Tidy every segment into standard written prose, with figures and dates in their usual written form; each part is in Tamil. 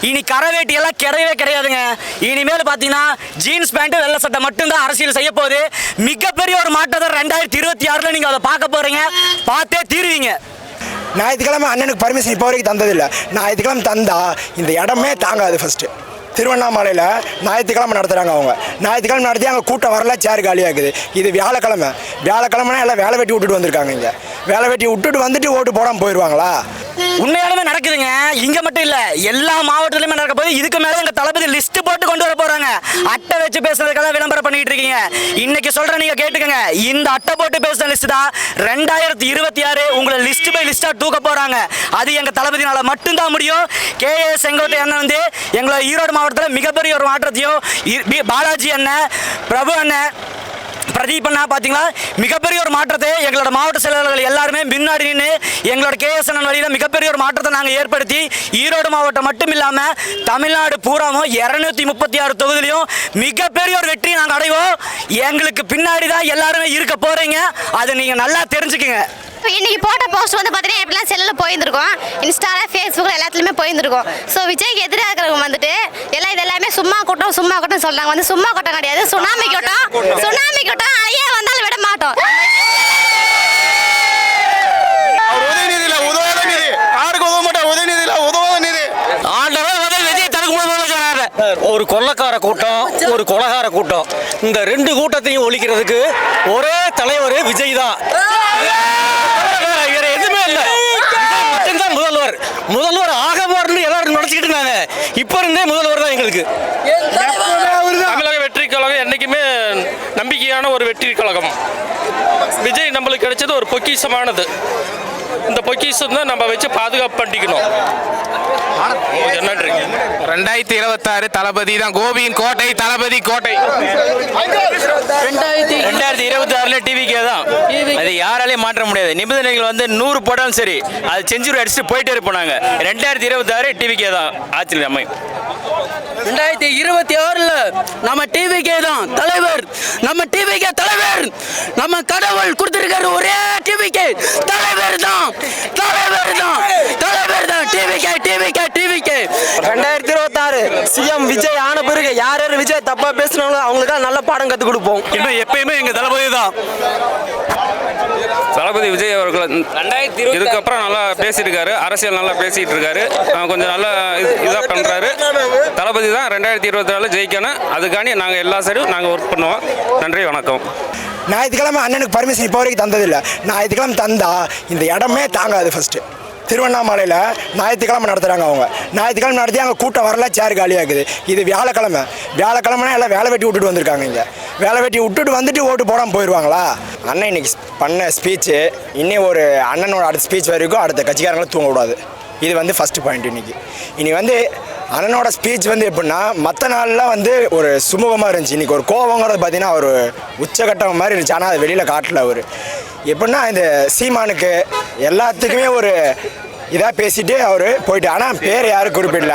இனி கரவேட்டி எல்லாம் கிடையவே கிடையாதுங்க. இனிமேல் பார்த்தீங்கன்னா ஜீன்ஸ் பேண்ட் வெள்ளை சட்டை மட்டும்தான் அரசியல் செய்ய போகுது. மிகப்பெரிய ஒரு மாற்றத்தை 2026 நீங்கள் அதை பார்க்க போறீங்க, பார்த்தே தீருவீங்க. ஞாயிற்றுக்கிழமை அண்ணனுக்கு பர்மிஷன் இப்போ வரைக்கும் தந்ததில்லை. ஞாயிற்றுக்கிழமை தந்தா இந்த இடமே தாங்காது. ஃபஸ்ட்டு திருவண்ணாமலையில் ஞாயிற்றுக்கிழமை நடத்துகிறாங்க. அவங்க ஞாயிற்றுக்கிழமை நடத்தி அங்கே கூட்டம் வரல, சேர் காலியாகுது. இது வியாழக்கிழமைனா எல்லாம் வேலை வெட்டி விட்டுட்டு வந்திருக்காங்க. இங்கே வேலை வெட்டி விட்டுட்டு வந்துட்டு ஓட்டு போடாமல் போயிடுவாங்களா? உண்மையாலுமே நடக்குதுங்க. இங்க மட்டும் இல்ல, எல்லா மாவட்டத்திலுமே நடக்க போது. இதுக்கு மேல எங்க தளபதி லிஸ்ட் போட்டு கொண்டு வர போறாங்க. அட்டை வச்சு பேசுறதுக்காக விளம்பரம் பண்ணிட்டு இருக்கீங்க. இன்னைக்கு சொல்றேன், நீங்க கேட்டுக்கங்க. இந்த அட்டை போட்டு பேசுற லிஸ்ட் தான் 2026 உங்களை லிஸ்ட் பை லிஸ்டா தூக்க போறாங்க. அது எங்க தளபதினால மட்டும்தான் முடியும். கே.ஏ. செங்கோட்டை அண்ணன் வந்து எங்களோட ஈரோடு மாவட்டத்தில் மிகப்பெரிய ஒரு மாற்றத்தையும், பாலாஜி அண்ணன், பிரபு அண்ணன், பிரதீப் அண்ணா பார்த்தீங்களா, மிகப்பெரிய ஒரு மாற்றத்தை எங்களோட மாவட்ட செயலாளர்கள் எல்லாருமே முன்னாடி நின்று எங்களோட கேஎஸ்என் வழியில் மிகப்பெரிய ஒரு மாற்றத்தை நாங்கள் ஏற்படுத்தி ஈரோடு மாவட்டம் மட்டும் இல்லாமல் தமிழ்நாடு பூராவும் 236 தொகுதியிலையும் மிகப்பெரிய ஒரு வெற்றி நாங்கள் அடைவோம். எங்களுக்கு பின்னாடி தான் எல்லாருமே இருக்க போறீங்க. அதை நீங்கள் நல்லா தெரிஞ்சுக்கங்க. இன்னைக்கு போட்ட போஸ்ட் வந்து பார்த்தீங்கன்னா எப்படிலாம் செல்லில் போயிருந்துருக்கோம், இன்ஸ்டால ஃபேஸ்புக்கில் எல்லாத்துலேயுமே போயிருந்துருக்கோம். ஸோ விஜய்க்கு எதிராக இருக்கிறவங்க வந்துட்டு இது எல்லாமே சும்மா கூட்டம் சொல்கிறாங்க. வந்து சும்மா கூட்டம் கிடையாது, சுனாமி கூட்டம். ஐயா வந்தாலும் விட மாட்டோம். ஒரு கொள்ளக்கார கூட்டம், ஒரு கொலகார கூட்டம், இந்த ரெண்டு கூட்டத்தையும் ஒழிக்கிறதுக்கு ஒரே தலைவர் விஜய் தான். வேற எதுவுமே இல்லை. மட்டும்தான் முதல்வர் ஆக போறன்னு எல்லாரும் நினைச்சுக்கிட்டு இருந்தாங்க. இப்ப இருந்தே முதல்வர் தான் எங்களுக்கு. தமிழக வெற்றி கழகம் என்னைக்குமே நம்பிக்கையான ஒரு வெற்றி கழகம். விஜய் நம்மளுக்கு கிடைச்சது ஒரு பொக்கிஷமானது. இந்த பொக்கிஷம் தான் நம்ம வச்சு பாதுகாப்பு பண்ணிக்கணும். நன்றி. 2026 தளபதி தான். கோபியின் கோட்டை, தளபதி கோட்டை. 2026 டிவிக்கே தான். அது யாராலையும் மாற்ற முடியாது. நிபந்தனைகள் வந்து 100 போட்டாலும் சரி, அது செஞ்சுரி அடிச்சுட்டு போயிட்டே இருப்போம். 2026 டிவிக்கே தான் ஆட்சியில் அமையும். 2026 நம்ம டிவிக்கே தான் தலைவர். நம்ம டிவிக்கே தலைவர். நம்ம கடவுள் கொடுத்திருக்கிற ஒரே டிவிக்கே தலைவர் தான். டிவிக்கே 2026 சிஎம் விஜய் ஆன பிறகு யார் விஜய் தப்பா பேசுறாங்களோ அவங்களுக்கு நல்ல பாடம் கற்றுக் கொடுப்போம். இன்னும் எப்பயுமே எங்க தளபதி தான். தளபதி விஜய் அவர்கள் இதுக்கப்புறம் நல்லா பேசியிருக்காரு, அரசியல் நல்லா பேசிட்டு இருக்காரு, கொஞ்சம் நல்லா இதாக பண்றாரு. தளபதி தான் 2024 ஜெயிக்கணும். அதுக்காண்டி நாங்கள் எல்லா சைடும் நாங்கள் ஒர்க் பண்ணுவோம். நன்றி, வணக்கம். ஞாயிற்றுக்கிழமை அண்ணனுக்கு பர்மிஷன் இப்போ வரைக்கும் தந்ததில்லை. ஞாயிற்றுக்கிழமை தந்தா இந்த இடமே தாங்காது. ஃபஸ்ட்டு திருவண்ணாமலையில் ஞாயிற்றுக்கிழமை நடத்துகிறாங்க. அவங்க ஞாயிற்றுக்கிழமை நடத்தி அங்கே கூட்டம் வரல, சேர் காலியாகுது. இது வியாழக்கிழமைனா எல்லாம் வேலை வெட்டி விட்டுட்டு வந்திருக்காங்க. இங்கே வேலை வெட்டி விட்டுட்டு வந்துட்டு ஓட்டு போடாமல் போயிடுவாங்களா? அண்ணன் இன்னைக்கு பண்ண ஸ்பீச்சு இன்னும் ஒரு அண்ணனோட அடுத்த ஸ்பீச் வரைக்கும் அடுத்த கட்சிக்காரங்களை தூங்கக்கூடாது. இது வந்து ஃபஸ்ட்டு பாயிண்ட். இனி வந்து அண்ணனோட ஸ்பீச் வந்து எப்படின்னா, மற்ற நாள்லாம் வந்து ஒரு சுமூகமாக இருந்துச்சு. இன்றைக்கி ஒரு கோபங்கிறது பார்த்தீங்கன்னா ஒரு உச்சகட்டம் மாதிரி இருந்துச்சு. ஆனால் அது வெளியில் காட்டல. அவர் எப்படின்னா இந்த சீமானுக்கு எல்லாத்துக்குமே ஒரு இதாக பேசிட்டு அவர் போயிட்டு. ஆனால் பேர் யாரும் குறிப்பிடல.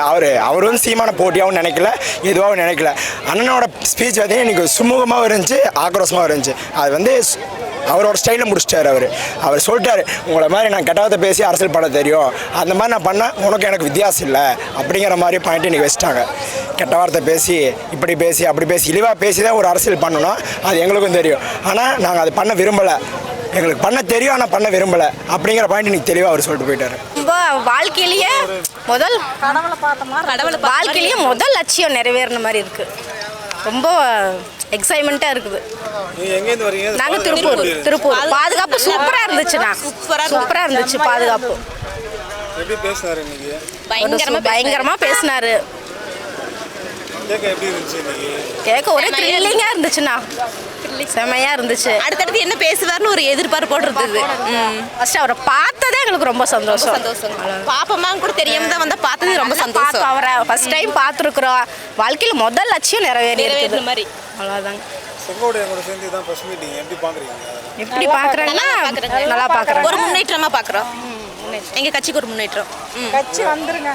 அவர் வந்து சீமான போட்டியாகவும் நினைக்கல, எதுவாகவும் நினைக்கல. அண்ணனோட ஸ்பீச் பார்த்தீங்கன்னா இன்றைக்கி சுமூகமாகவும் இருந்துச்சு, ஆக்ரோஷமாகவும் இருந்துச்சு. அது வந்து அவரோட ஸ்டைலில் முடிச்சிட்டார். அவர் சொல்லிட்டார், உங்களை மாதிரி நான் கெட்டவத்தை பேசி அரசியல் பண்ண தெரியும், அந்த மாதிரி நான் பண்ணேன், உனக்கு எனக்கு வித்தியாசம் இல்லை அப்படிங்கிற மாதிரி பாயிண்ட் இன்றைக்கி வச்சுட்டாங்க. கெட்ட வார்த்தை பேசி, இப்படி பேசி, அப்படி பேசி, இழிவாக பேசி தான் ஒரு அரசியல் பண்ணணும். அது எங்களுக்கும் தெரியும். ஆனால் நாங்கள் அது பண்ண விரும்பலை. எங்களுக்கு பண்ண தெரியும், ஆனால் பண்ண விரும்பலை அப்படிங்கிற பாயிண்ட் இன்னைக்கு தெளிவாக அவர் சொல்லிட்டு போயிட்டாரு. வாழ்க்கையிலேயே முதல் லட்சியம் நிறைவேறின மாதிரி இருக்குது. ரொம்ப எக்ஸைட்மெண்ட்டாக இருக்குது. நாங்கள் திருப்பூர். பாதுகாப்பு சூப்பராக இருந்துச்சுண்ணா. சூப்பராக இருந்துச்சு பாதுகாப்பு. பயங்கரமாக பேசினாரு. கேட்க ஒரே த்ரில்லிங்காக இருந்துச்சுண்ணா. செமையாக இருந்துச்சு. அடுத்தடுத்து என்ன பேசுவார்னு ஒரு எதிர்பார்ப்போடு இருந்தது. ஃபர்ஸ்ட் அவரை பார்த்ததே எங்களுக்கு ரொம்ப சந்தோஷம். பாப்பமான்னு கூட தெரியாம தான் வந்து பார்த்தது ரொம்ப சந்தோஷம். அவரை ஃபர்ஸ்ட் டைம் பார்த்துருக்குறோம். வாழ்க்கையில் முதல் லட்சியம் நிறைவேறின மாதிரி. அவ்வளோதாங்க. எப்படி பார்க்குறாங்கன்னா நல்லா பார்க்குறாங்க. ஒரு முன்னேற்றமாக பார்க்குறோம். எங்கள் கட்சிக்கு ஒரு முன்னேற்றம். கட்சி வந்துருங்க.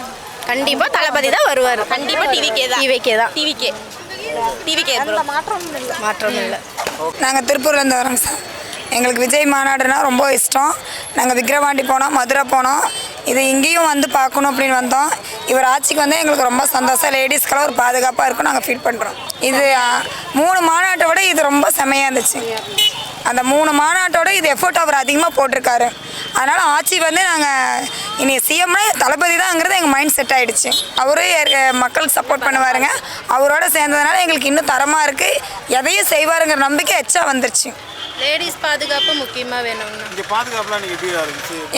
கண்டிப்பாக தளபதி தான் வருவார். கண்டிப்பாக டிவிக்கே தான். டிவிக்கே மாற்றம் இல்லை. நாங்கள் திருப்பூர்லேருந்து வரோங்க சார். எங்களுக்கு விஜய் மாநாடுனா ரொம்ப இஷ்டம். நாங்கள் விக்கிரவாண்டி போனோம், மதுரை போனோம். இது இங்கேயும் வந்து பார்க்கணும் அப்படின்னு வந்தோம். இவர் ஆட்சிக்கு வந்து எங்களுக்கு ரொம்ப சந்தோஷம். லேடிஸ்க்கெல்லாம் ஒரு பாதுகாப்பாக இருக்கும் நாங்கள் ஃபீல் பண்ணுறோம். இது 3 மாநாட்டை விட இது ரொம்ப செமையாக இருந்துச்சு. அந்த 3 மாநாட்டோட இது எஃபோர்ட் அவர் அதிகமாக போட்டிருக்காரு. அதனால் ஆட்சி வந்து நாங்கள் இனி சிஎம்னா தளபதி தான்ங்கிறது எங்கள் மைண்ட் செட் ஆகிடுச்சு. அவரே மக்களுக்கு சப்போர்ட் பண்ணுவாருங்க. அவரோட சேர்ந்ததுனால எங்களுக்கு இன்னும் தரமாக இருக்குது. எதையும் செய்வாருங்கிற நம்பிக்கை எச்சா வந்துருச்சு. லேடிஸ் பாதுகாப்பு முக்கியமாக வேணும்னா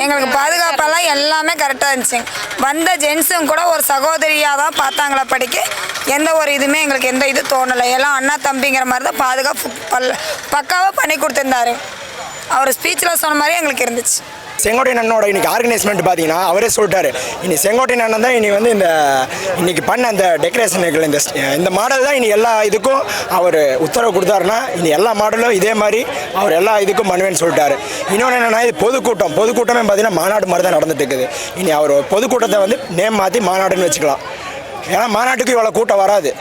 எங்களுக்கு பாதுகாப்பெல்லாம் எல்லாமே கரெக்டாக இருந்துச்சு. வந்த ஜென்ஸும் கூட ஒரு சகோதரியாக தான் பார்த்தாங்களா படிக்க. எந்த ஒரு இதுவுமே எங்களுக்கு எந்த இது தோணலை. எல்லாம் அண்ணா தம்பிங்கிற மாதிரி தான் பாதுகாப்பு பக்காவாக பண்ணி கொடுத்துருந்தாரு. அவர் ஸ்பீச்சில் சொன்ன மாதிரி எங்களுக்கு இருந்துச்சு. செங்கோட்டையன் அண்ணனோட இன்னைக்கு ஆர்கனைஸ்மெண்ட் பார்த்தீங்கன்னா அவரே சொல்லிட்டாரு, இனி செங்கோட்டையன் அண்ணன் தான் இனி வந்து இன்னைக்கு பண்ண அந்த டெக்கரேஷனுக்கு இந்த மாடல் தான் இனி எல்லா இதுக்கும் அவர் உத்தரவு கொடுத்தாருன்னா இனி எல்லா மாடலும் இதே மாதிரி அவர் எல்லா இதுக்கும் பண்ணுவேன்னு சொல்லிட்டாரு. இன்னொன்று என்னென்னா இது பொதுக்கூட்டமே பார்த்தீங்கன்னா மாநாடு மாதிரி தான் நடந்துட்டு இருக்குது. இனி அவர் பொதுக்கூட்டத்தை வந்து நேம் மாற்றி மாநாடுன்னு வச்சுக்கலாம். ஏன்னா மாநாட்டுக்கு இவ்வளோ கூட்டம் வராது.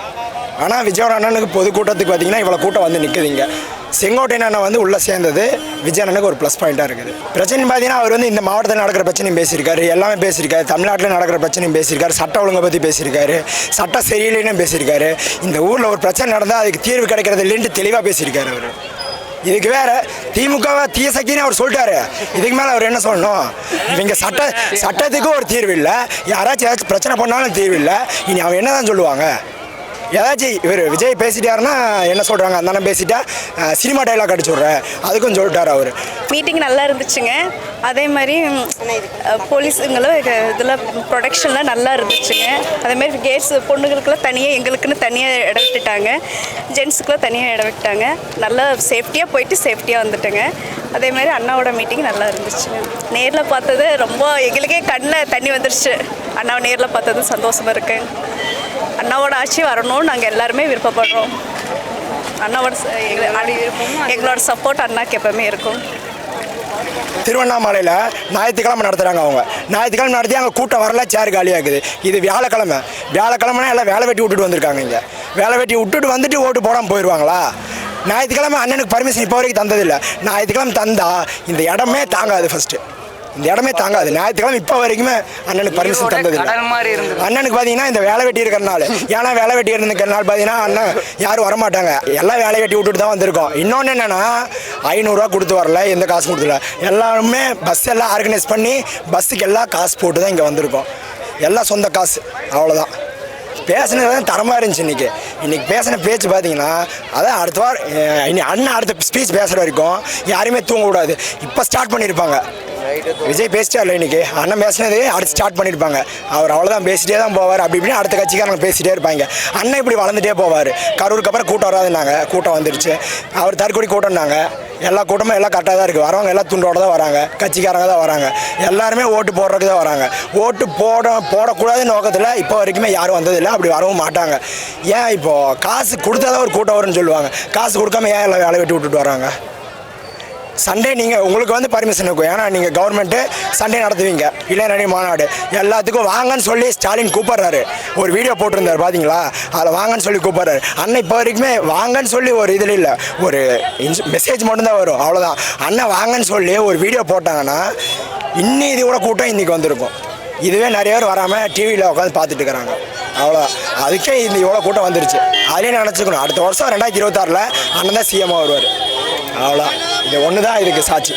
ஆனால் விஜய் அண்ணனுக்கு பொதுக்கூட்டத்துக்கு பார்த்தீங்கன்னா இவ்வளோ கூட்டம் வந்து நிற்குதுங்க. செங்கோட்டையன் அண்ணன் வந்து உள்ளே சேர்ந்தது விஜய் அண்ணனுக்கு ஒரு ப்ளஸ் பாயிண்ட்டாக இருக்குது. பிரச்சனை பார்த்தீங்கன்னா அவர் வந்து இந்த மாவட்டத்தில் நடக்கிற பிரச்சனையும் பேசியிருக்காரு, எல்லாமே பேசியிருக்காரு. தமிழ்நாட்டில் நடக்கிற பிரச்சனையும் பேசியிருக்காரு, சட்ட ஒழுங்கை பற்றி பேசியிருக்காரு, சட்டம் சரியில்லைன்னு பேசியிருக்காரு. இந்த ஊரில் ஒரு பிரச்சனை நடந்தால் அதுக்கு தீர்வு கிடைக்கிறது இல்லைன்ட்டு தெளிவாக பேசியிருக்காரு அவர். இதுக்கு வேற திமுகவை தீய சக்தின்னு அவர் சொல்லிட்டாரு. இதுக்கு மேலே அவர் என்ன சொல்லணும்? இவங்க சட்டத்துக்கு ஒரு தீர்வு இல்லை, யாராச்சும் பிரச்சனை பண்ணாலும் தீர்வு இல்லை. இனி அவன் என்ன தான் சொல்லுவாங்க? ஏதாச்சும் இவர் விஜய் பேசிட்டாருன்னா என்ன சொல்கிறாங்க, அந்த அண்ணன் பேசிட்டா சினிமா டைலாக் அடிச்சு விட்றேன் அதுக்கும் சொல்லிட்டார் அவர். மீட்டிங் நல்லா இருந்துச்சுங்க. அதே மாதிரி போலீஸுங்களும் இதில் ப்ரொடக்ஷன்லாம் நல்லா இருந்துச்சுங்க. அதேமாதிரி கேர்ள்ஸ் பொண்ணுங்களுக்குலாம் தனியாக எங்களுக்குன்னு தனியாக இடம் விட்டுட்டாங்க, ஜென்ஸுக்குலாம் தனியாக இடம் விட்டாங்க. நல்லா சேஃப்டியாக போயிட்டு சேஃப்டியாக வந்துட்டேங்க. அதேமாதிரி அண்ணாவோட மீட்டிங் நல்லா இருந்துச்சுங்க. நேரில் பார்த்தது ரொம்ப எங்களுக்கே கண்ணில் தண்ணி வந்துருச்சு. அண்ணாவை நேரில் பார்த்தது சந்தோஷமாக இருக்கு. அண்ணாவோட ஆட்சி வரணும்னு நாங்கள் எல்லாருமே விருப்பப்படுறோம். அண்ணாவோட எங்களோட சப்போர்ட் அண்ணாக்கு எப்பவுமே இருக்கும். திருவண்ணாமலையில் ஞாயிற்றுக்கிழமை நடத்துகிறாங்க. அவங்க ஞாயிற்றுக்கிழமை நடத்தி அங்கே கூட்டம் வரல, சேர் காலியாகுது. இது வியாழக்கிழமைனா எல்லாம் வேலை வெட்டி விட்டுட்டு வந்திருக்காங்க. இங்கே வேலை வெட்டி விட்டுட்டு வந்துட்டு ஓட்டு போடாமல் போயிடுவாங்களா? ஞாயிற்றுக்கிழமை அண்ணனுக்கு பர்மிஷன் இப்போ வரைக்கும் தந்ததில்லை. ஞாயிற்றுக்கிழமை தந்தா இந்த இடமே தாங்காது. ஃபஸ்ட்டு இந்த இடமே தாங்காது. ஞாயிற்றுக்கிழமை இப்போ வரைக்குமே அண்ணனுக்கு பர்மிஷன் தந்ததில்லை. அண்ணனுக்கு பார்த்தீங்கன்னா இந்த வேலை வெட்டி இருக்கிறனால, ஏன்னா வேலை வெட்டி இருக்கிறனால பார்த்தீங்கன்னா அண்ணன் யாரும் வரமாட்டாங்க. எல்லாம் வேலை வெட்டி விட்டுட்டு தான் வந்திருக்கோம். இன்னொன்று என்னென்னா 500 ரூபா கொடுத்து வரல, எந்த காசு கொடுத்துல. எல்லாருமே பஸ் எல்லாம் ஆர்கனைஸ் பண்ணி பஸ்ஸுக்கு எல்லாம் காசு போட்டு தான் இங்கே வந்திருக்கோம். எல்லாம் சொந்த காசு, அவ்வளோதான். பேசினது தான் தரமாக இருந்துச்சு. இன்றைக்கி பேசின பேச்சு பார்த்தீங்கன்னா அதான் அடுத்த வாரம் இனி அண்ணன் அடுத்த ஸ்பீச் பேசுகிற வரைக்கும் யாருமே தூங்கக்கூடாது. இப்போ ஸ்டார்ட் பண்ணியிருப்பாங்க. விஜய் பேசிட்டார்ல இன்னைக்கு, அண்ணன் பேசினது அடுத்து ஸ்டார்ட் பண்ணியிருப்பாங்க. அவர் அவ்வளோதான் பேசிட்டே தான் போவார். அப்படி இப்படின்னு அடுத்த கட்சிக்காரங்க பேசிகிட்டே இருப்பாங்க. அண்ணன் இப்படி வளர்ந்துட்டே போவார். கரூருக்கு அப்புறம் கூட்டம் வராதுன்னாங்க, கூட்டம் வந்துருச்சு. அவர் தற்கொலை கூட்டம்னாங்க. எல்லா கூட்டமும் எல்லாம் கரெக்டாக தான் இருக்குது. வரவங்க எல்லாம் துண்டோட தான் வராங்க, கட்சிக்காரங்க தான் வராங்க. எல்லாருமே ஓட்டு போடுறதுக்கு தான் வராங்க. ஓட்டு போடக்கூடாதுன்னு நோக்கத்தில் இப்போ வரைக்குமே யாரும் வந்ததில்லை, அப்படி வரவும் மாட்டாங்க. ஏன் இப்போது காசு கொடுத்தா தான் ஒரு கூட்டம் வரும்னு சொல்லுவாங்க. காசு கொடுக்காம ஏன் எல்லாம் வேலை வெட்டி விட்டுட்டு வராங்க? சண்டே நீங்கள் உங்களுக்கு வந்து பர்மிஷன் இருக்கும். ஏன்னா நீங்கள் கவர்மெண்ட்டு சண்டே நடத்துவீங்க, இளைஞரணி மாநாடு எல்லாத்துக்கும் வாங்கன்னு சொல்லி ஸ்டாலின் கூப்பிட்றாரு. ஒரு வீடியோ போட்டிருந்தார் பார்த்தீங்களா? அதில் வாங்கன்னு சொல்லி கூப்பிட்றாரு. அண்ணன் இப்போ வரைக்குமே வாங்கன்னு சொல்லி ஒரு இதில் இல்லை, ஒரு மெசேஜ் மட்டும்தான் வரும், அவ்வளோதான். அண்ணன் வாங்கன்னு சொல்லி ஒரு வீடியோ போட்டாங்கன்னா இன்னும் இது கூட கூட்டம் இன்றைக்கி வந்திருக்கும். இதுவே நிறைய பேர் வராமல் டிவியில் உட்காந்து பார்த்துட்டு இருக்கிறாங்க, அவ்வளோதான். அதுக்கே இந்த இவ்வளோ கூட்டம் வந்துருச்சு. அதிலே நினச்சிக்கணும் அடுத்த வருஷம் 2026 அண்ணன் தான் சிஎம்மாக வருவார், அவ்வளோதான். இது ஒன்று தான் இதுக்கு சாட்சி.